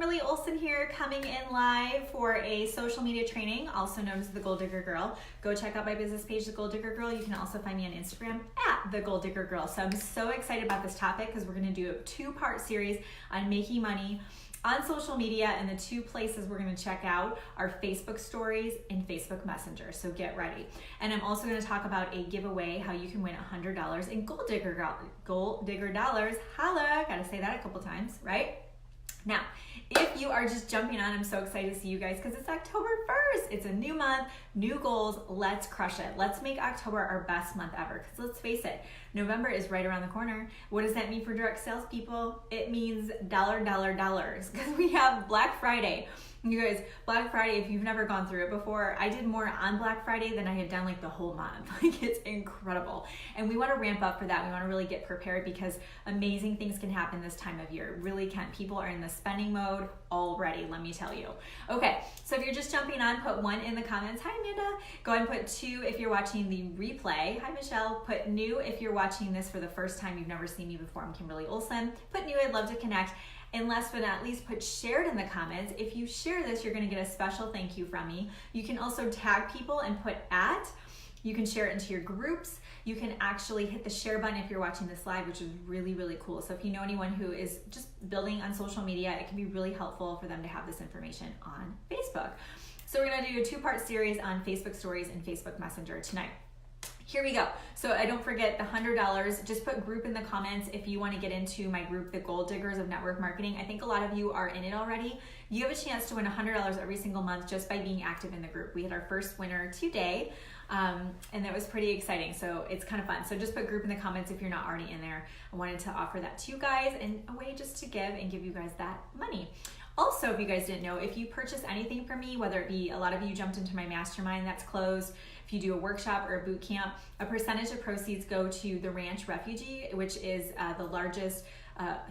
Kimberly Olson here, coming in live for a social media training, also known as the Goal Digger Girl. Go check out my business page, The Goal Digger Girl. You can also find me on Instagram at The Goal Digger Girl. So I'm so excited about this topic because we're going to do a two-part series on making money on social media, and the two places we're going to check out are Facebook Stories and Facebook Messenger. So get ready. And I'm also going to talk about a giveaway, how you can win $100 in Goal Digger dollars. Holla! Got to say that a couple times, right? Now, if you are just jumping on, I'm so excited to see you guys because it's October 1st. It's a new month, new goals. Let's crush it. Let's make October our best month ever because let's face it, November is right around the corner. What does that mean for direct sales people? It means dollars because we have Black Friday. You guys, Black Friday, if you've never gone through it before, I did more on Black Friday than I had done like the whole month. Like it's incredible. And we want to ramp up for that. We want to really get prepared because amazing things can happen this time of year. It really can. People are in the spending mode already, let me tell you. Okay, so if you're just jumping on, put 1 in the comments. Hi, Amanda. Go ahead and put 2 if you're watching the replay. Hi, Michelle. Put new if you're watching this for the first time. You've never seen me before. I'm Kimberly Olson. Put new. I'd love to connect. And last but not least, put shared in the comments. If you share this, you're gonna get a special thank you from me. You can also tag people and put @. You can share it into your groups. You can actually hit the share button if you're watching this live, which is really, really cool. So if you know anyone who is just building on social media, it can be really helpful for them to have this information on Facebook. So we're gonna do a 2-part series on Facebook Stories and Facebook Messenger tonight. Here we go. So I don't forget the $100. Just put group in the comments if you want to get into my group, the Goal Diggers of Network Marketing. I think a lot of you are in it already. You have a chance to win $100 every single month just by being active in the group. We had our first winner today, and that was pretty exciting. So it's kind of fun. So just put group in the comments if you're not already in there. I wanted to offer that to you guys and a way just to give you guys that money. Also, if you guys didn't know, if you purchase anything from me, whether it be a lot of you jumped into my mastermind that's closed, if you do a workshop or a boot camp, a percentage of proceeds go to the Ranch Refugee, which is the largest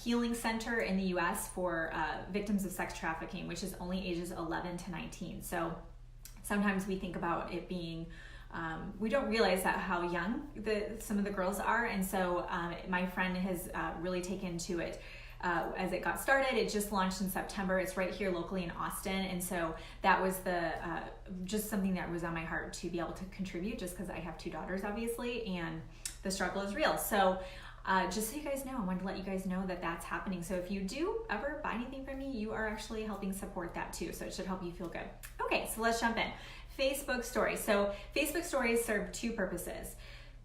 healing center in the US for victims of sex trafficking, which is only ages 11 to 19. So sometimes we think about it being we don't realize that how young some of the girls are, and so my friend has really taken to it. As it got started, it just launched in September. It's right here locally in Austin, and so that was the just something that was on my heart to be able to contribute, just because I have 2 daughters, obviously, and the struggle is real. So just so you guys know, I wanted to let you guys know that that's happening. So if you do ever buy anything from me, you are actually helping support that too. So it should help you feel good. Okay, so let's jump in. Facebook Stories. So Facebook Stories serve 2 purposes.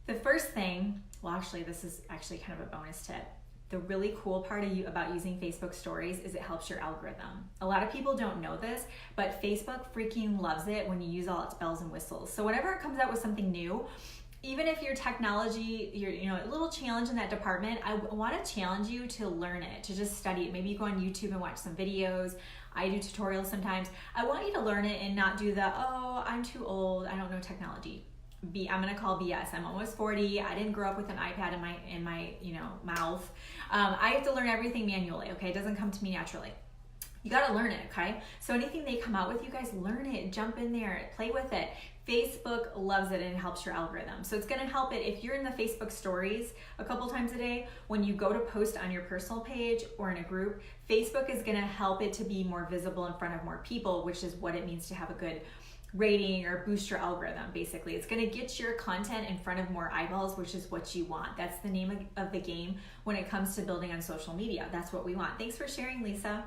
The first thing, well, actually, this is actually kind of a bonus tip. The really cool part about using Facebook Stories is it helps your algorithm. A lot of people don't know this, but Facebook freaking loves it when you use all its bells and whistles. So whenever it comes out with something new, even if your technology, you're a little challenge in that department, I want to challenge you to learn it, to just study it. Maybe you go on YouTube and watch some videos. I do tutorials sometimes. I want you to learn it and not do the, oh, I'm too old, I don't know technology. I'm gonna call BS. I'm almost 40. I didn't grow up with an iPad in my mouth. I have to learn everything manually. Okay, it doesn't come to me naturally. You gotta learn it. Okay, so anything they come out with, you guys learn it. Jump in there, play with it. Facebook loves it and it helps your algorithm. So it's gonna help it if you're in the Facebook Stories a couple times a day. When you go to post on your personal page or in a group, Facebook is gonna help it to be more visible in front of more people, which is what it means to have a good rating or boost your algorithm. Basically, it's going to get your content in front of more eyeballs, which is what you want. That's the name of the game when it comes to building on social media. That's what we want. Thanks for sharing, Lisa.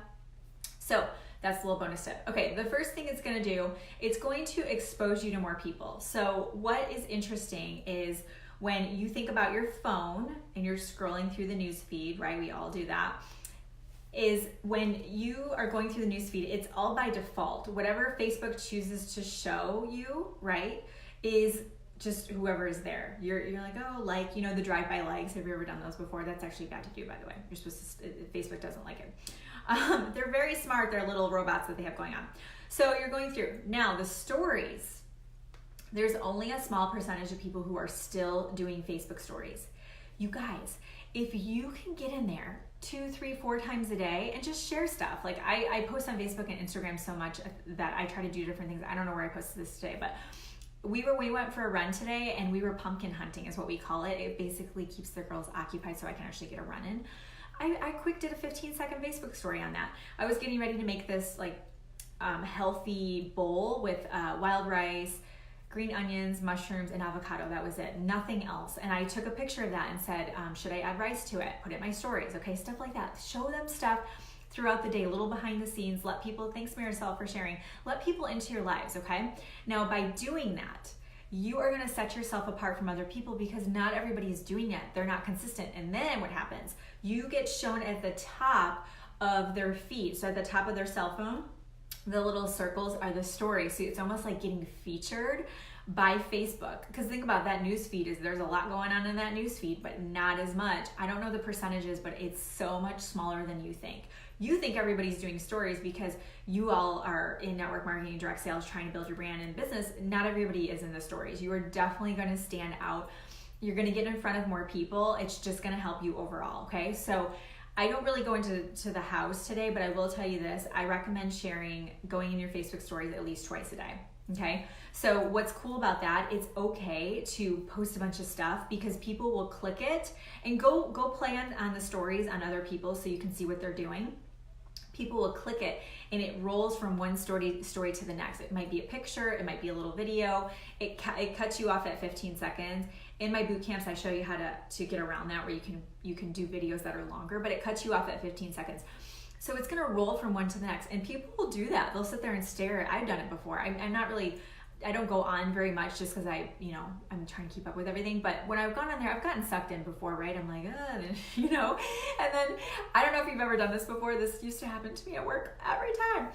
So that's a little bonus tip. Okay, the first thing it's going to do, it's going to expose you to more people. So what is interesting is when you think about your phone and you're scrolling through the news feed, right? We all do that. Is when you are going through the newsfeed, it's all by default. Whatever Facebook chooses to show you, right, is just whoever is there. You're like, oh, the drive-by likes. Have you ever done those before? That's actually bad to do, by the way. You're supposed to, Facebook doesn't like it. They're very smart. They're little robots that they have going on. So you're going through. Now, the stories, there's only a small percentage of people who are still doing Facebook Stories. You guys, if you can get in there 2, 3, 4 times a day and just share stuff. Like I post on Facebook and Instagram so much that I try to do different things. I don't know where I posted this today, but we went for a run today and we were pumpkin hunting is what we call it. It basically keeps the girls occupied so I can actually get a run in. I quick did a 15-second Facebook story on that. I was getting ready to make this like healthy bowl with wild rice, green onions, mushrooms, and avocado. That was it, nothing else. And I took a picture of that and said, should I add rice to it? Put it in my stories, okay, stuff like that. Show them stuff throughout the day, a little behind the scenes. Let people, thanks Marisol for sharing, let people into your lives, okay? Now by doing that, you are gonna set yourself apart from other people because not everybody is doing it. They're not consistent. And then what happens? You get shown at the top of their feed. So at the top of their cell phone, the little circles are the stories. So it's almost like getting featured by Facebook. Because think about that news feed, there's a lot going on in that news feed, but not as much. I don't know the percentages, but it's so much smaller than you think. You think everybody's doing stories because you all are in network marketing, direct sales, trying to build your brand and business. Not everybody is in the stories. You are definitely going to stand out. You're going to get in front of more people. It's just going to help you overall. Okay. So I don't really go into the house today, but I will tell you this. I recommend going in your Facebook stories at least twice a day. Okay. So what's cool about that, it's okay to post a bunch of stuff because people will click it and go play on the stories on other people so you can see what they're doing. People will click it and it rolls from one story to the next. It might be a picture, it might be a little video. It cuts you off at 15 seconds. In my boot camps, I show you how to get around that, where you can do videos that are longer, but it cuts you off at 15 seconds. So it's gonna roll from one to the next, and people will do that. They'll sit there and stare. I've done it before. I don't go on very much just because I'm trying to keep up with everything. But when I've gone on there, I've gotten sucked in before, right? I'm like, and then I don't know if you've ever done this before. This used to happen to me at work every time.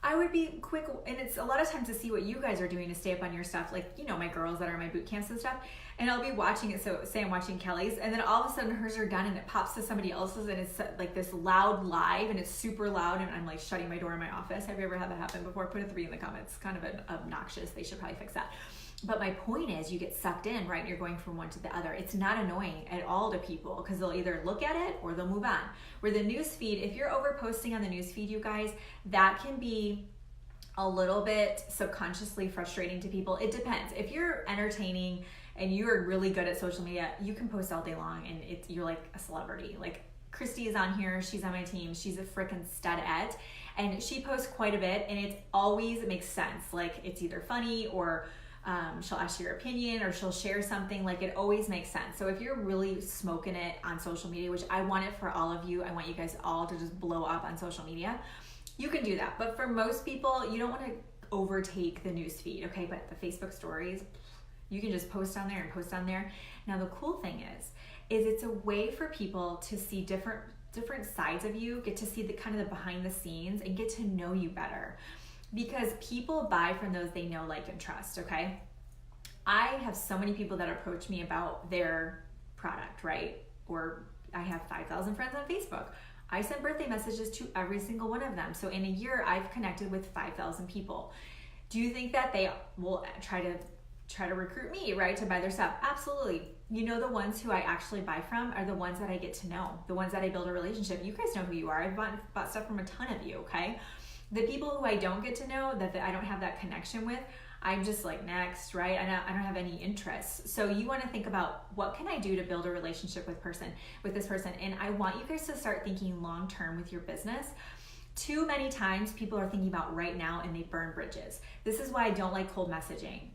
I would be quick, and it's a lot of times to see what you guys are doing to stay up on your stuff, like, my girls that are in my boot camps and stuff, and I'll be watching it, so say I'm watching Kelly's, and then all of a sudden hers are done, and it pops to somebody else's, and it's like this loud live, and it's super loud, and I'm like shutting my door in my office. Have you ever had that happen before? Put a 3 in the comments. Kind of obnoxious. They should probably fix that. But my point is, you get sucked in, right? You're going from one to the other. It's not annoying at all to people because they'll either look at it or they'll move on. Where the news feed, if you're over posting on the news feed, you guys, that can be a little bit subconsciously frustrating to people. It depends. If you're entertaining and you're really good at social media, you can post all day long and you're like a celebrity. Like Christy is on here, she's on my team, she's a freaking stud-ette, and she posts quite a bit, and it makes sense. Like it's either funny or she'll ask your opinion or she'll share something. Like it always makes sense. So if you're really smoking it on social media, which I want it for all of you, I want you guys all to just blow up on social media, you can do that. But for most people, you don't want to overtake the news feed, okay? But the Facebook stories, you can just post on there and post on there. Now the cool thing is it's a way for people to see different sides of you, get to see the kind of the behind the scenes and get to know you better. Because people buy from those they know, like, and trust, okay? I have so many people that approach me about their product, right? Or I have 5,000 friends on Facebook. I send birthday messages to every single one of them. So in a year, I've connected with 5,000 people. Do you think that they will try to recruit me, right, to buy their stuff? Absolutely. The ones who I actually buy from are the ones that I get to know, the ones that I build a relationship. You guys know who you are. I've bought stuff from a ton of you, okay? The people who I don't get to know, that I don't have that connection with, I'm just like, next, right? I don't have any interest. So you want to think about, what can I do to build a relationship with this person? And I want you guys to start thinking long-term with your business. Too many times people are thinking about right now and they burn bridges. This is why I don't like cold messaging.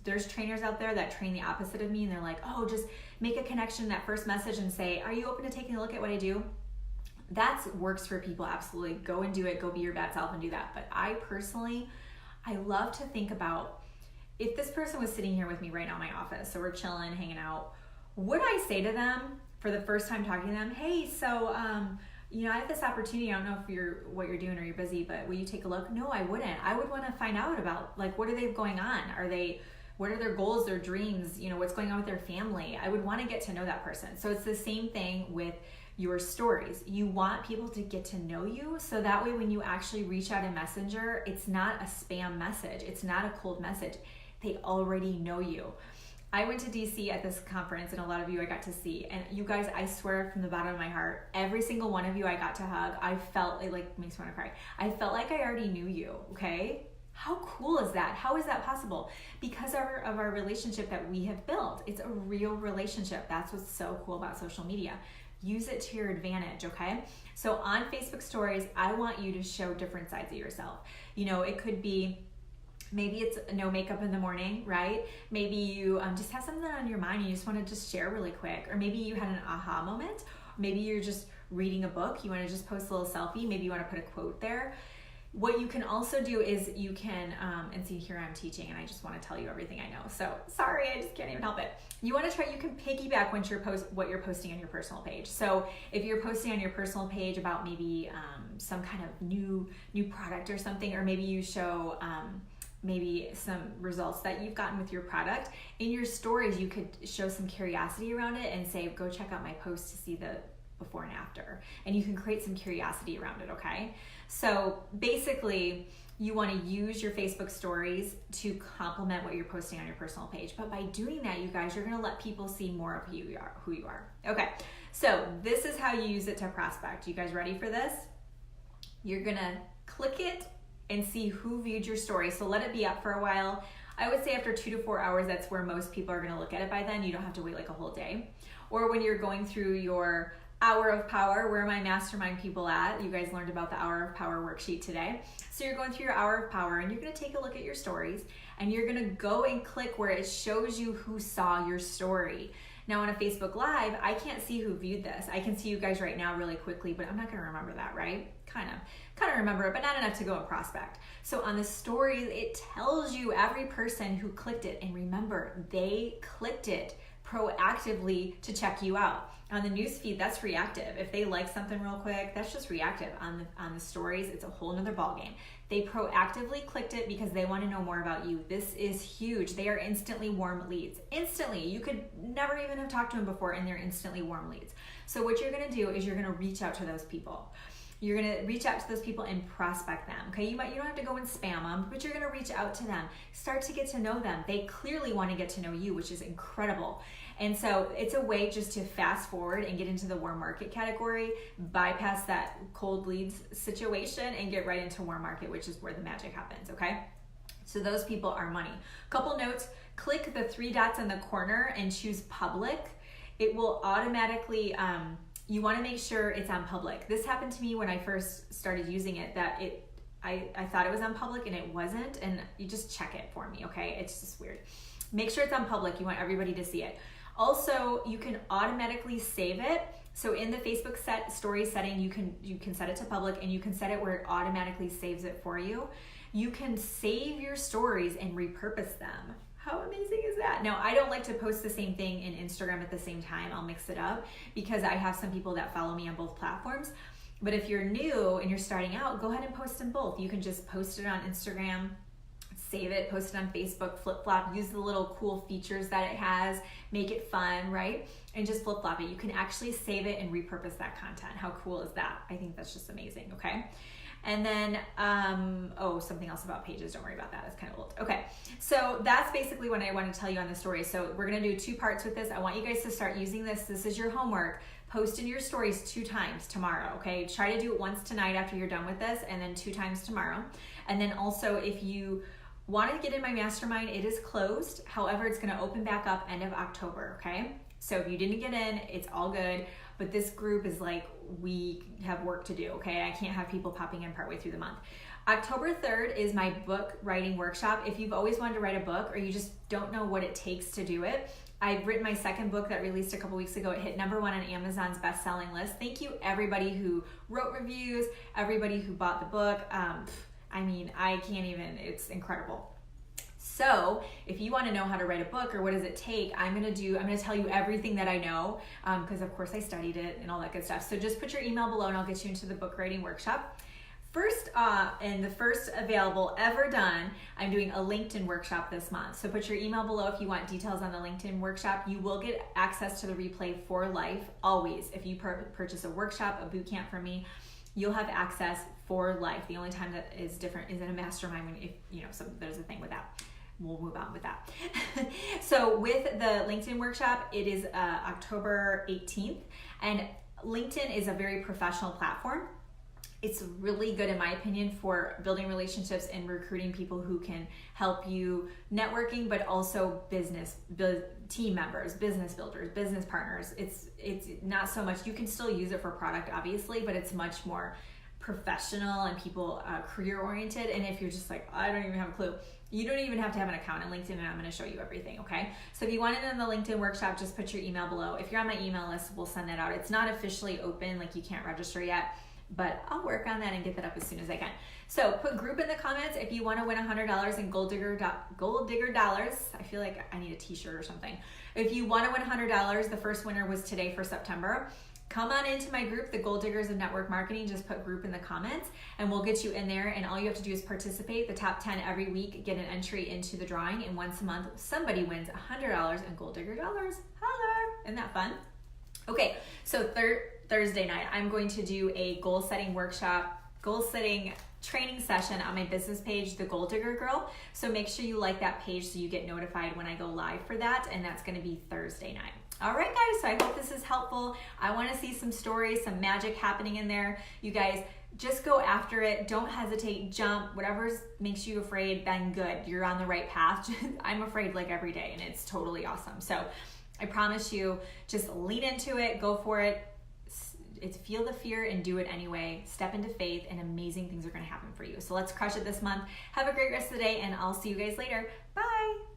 There's trainers out there that train the opposite of me, and they're like, oh, just make a connection, that first message, and say, are you open to taking a look at what I do? That works for people, absolutely. Go and do it. Go be your bad self and do that. But I personally, I love to think about, if this person was sitting here with me right now in my office, so we're chilling, hanging out, would I say to them for the first time talking to them, hey, so I have this opportunity. I don't know if what you're doing or you're busy, but will you take a look? No, I wouldn't. I would want to find out about, like, what are they going on? What are their goals, their dreams? What's going on with their family? I would want to get to know that person. So it's the same thing with your stories. You want people to get to know you, so that way when you actually reach out in Messenger, it's not a spam message. It's not a cold message. They already know you. I went to DC at this conference, and a lot of you I got to see, and you guys, I swear from the bottom of my heart, every single one of you I got to hug. I felt, it like makes me want to cry. I felt like I already knew you, okay? How cool is that? How is that possible? Because of our relationship that we have built. It's a real relationship. That's what's so cool about social media. use it to your advantage, okay? So on Facebook stories, I want you to show different sides of yourself. You know, it could be, maybe it's no makeup in the morning, right? Maybe you just have something on your mind and you just want to just share really quick. Or maybe you had an aha moment. Maybe you're just reading a book. You want to just post a little selfie. Maybe you want to put a quote there. What you can also do is you can, and see here I'm teaching and I just want to tell you everything I know. So sorry, I just can't even help it. You want to try, you can piggyback what you're posting on your personal page. So if you're posting on your personal page about maybe some kind of new product or something, or maybe you show maybe some results that you've gotten with your product, in your stories you could show some curiosity around it and say, go check out my post to see the before and after. And you can create some curiosity around it, okay? So basically, you want to use your Facebook stories to complement what you're posting on your personal page. But by doing that, you guys, you're going to let people see more of who you are. Okay, so this is how you use it to prospect. You guys ready for this? You're going to click it and see who viewed your story. So let it be up for a while. I would say after 2 to 4 hours, that's where most people are going to look at it by then. You don't have to wait like a whole day. Or when you're going through your Hour of Power, where are my mastermind people at? You guys learned about the Hour of Power worksheet today. So you're going through your Hour of Power and you're going to take a look at your stories and you're going to go and click where it shows you who saw your story. Now on a Facebook Live, I can't see who viewed this. I can see you guys right now really quickly, but I'm not going to remember that, right? Kind of remember it, but not enough to go and prospect. So on the stories, it tells you every person who clicked it, and remember, they clicked it proactively to check you out. On the newsfeed, that's reactive. If they like something real quick, that's just reactive. On the stories, it's a whole nother ballgame. They proactively clicked it because they want to know more about you. This is huge. They are instantly warm leads. Instantly. You could never even have talked to them before and they're instantly warm leads. So what you're going to do is you're going to reach out to those people. You're going to reach out to those people and prospect them. Okay, you don't have to go and spam them, but you're going to reach out to them. Start to get to know them. They clearly want to get to know you, which is incredible. And so it's a way just to fast forward and get into the warm market category, bypass that cold leads situation and get right into warm market, which is where the magic happens, okay? So those people are money. Couple notes, click the 3 dots in the corner and choose public. It will automatically, you want to make sure it's on public. This happened to me when I first started using it, that I thought it was on public and it wasn't, and you just check it for me, okay? It's just weird. Make sure it's on public. You want everybody to see it. Also, you can automatically save it. So in the Facebook story setting, you can set it to public and you can set it where it automatically saves it for you. You can save your stories and repurpose them. How amazing is that? Now, I don't like to post the same thing in Instagram at the same time. I'll mix it up because I have some people that follow me on both platforms. But if you're new and you're starting out, go ahead and post them both. You can just post it on Instagram, save it, post it on Facebook, flip-flop, use the little cool features that it has, make it fun, right? And just flip-flop it. You can actually save it and repurpose that content. How cool is that? I think that's just amazing, okay? And then, something else about pages, don't worry about that, it's kind of old. Okay, so that's basically what I want to tell you on the story. So we're gonna do 2 parts with this. I want you guys to start using this. This is your homework. Post in your stories 2 times tomorrow, okay? Try to do it once tonight after you're done with this, and then 2 times tomorrow. And then also, if you want to get in my mastermind, it is closed. However, it's going to open back up end of October, okay? So if you didn't get in, it's all good. But this group is like, we have work to do, okay? I can't have people popping in partway through the month. October 3rd is my book writing workshop. If you've always wanted to write a book or you just don't know what it takes to do it, I've written my 2nd book that released a couple weeks ago. It hit #1 on Amazon's best-selling list. Thank you everybody who wrote reviews, everybody who bought the book. I mean, I can't even, it's incredible. So if you want to know how to write a book or what does it take, I'm going to tell you everything that I know, because of course I studied it and all that good stuff. So just put your email below and I'll get you into the book writing workshop. First, and the first available ever done, I'm doing a LinkedIn workshop this month. So put your email below if you want details on the LinkedIn workshop. You will get access to the replay for life, always. If you purchase a workshop, a boot camp from me, you'll have access for life. The only time that is different is in a mastermind when, so there's a thing with that. We'll move on with that. So with the LinkedIn workshop, it is October 18th, and LinkedIn is a very professional platform. It's really good, in my opinion, for building relationships and recruiting people who can help you networking, but also team members, business builders, business partners. It's not so much, you can still use it for product, obviously, but it's much more professional and people career oriented. And if you're just like, I don't even have a clue, you don't even have to have an account on LinkedIn, and I'm going to show you everything, okay? So if you want it in the LinkedIn workshop, just put your email below. If you're on my email list, we'll send that out. It's not officially open, like you can't register yet, but I'll work on that and get that up as soon as I can. So put group in the comments if you want to win $100 in gold digger dollars. I feel like I need a t-shirt or something. If you want to win $100, the first winner was today for September. Come on into my group, the Gold Diggers of Network Marketing. Just put group in the comments and we'll get you in there, and all you have to do is participate. The top 10 every week get an entry into the drawing, and once a month somebody wins $100 in Gold Digger dollars. Holler! Isn't that fun? Okay, so Thursday night I'm going to do a goal setting workshop, goal setting training session on my business page, The Gold Digger Girl. So make sure you like that page so you get notified when I go live for that, and that's going to be Thursday night. All right, guys, so I hope this is helpful. I want to see some stories, some magic happening in there. You guys, just go after it. Don't hesitate, jump. Whatever makes you afraid, then good. You're on the right path. I'm afraid like every day, and it's totally awesome. So I promise you, just lean into it, go for it. It's feel the fear and do it anyway. Step into faith, and amazing things are going to happen for you. So let's crush it this month. Have a great rest of the day, and I'll see you guys later. Bye.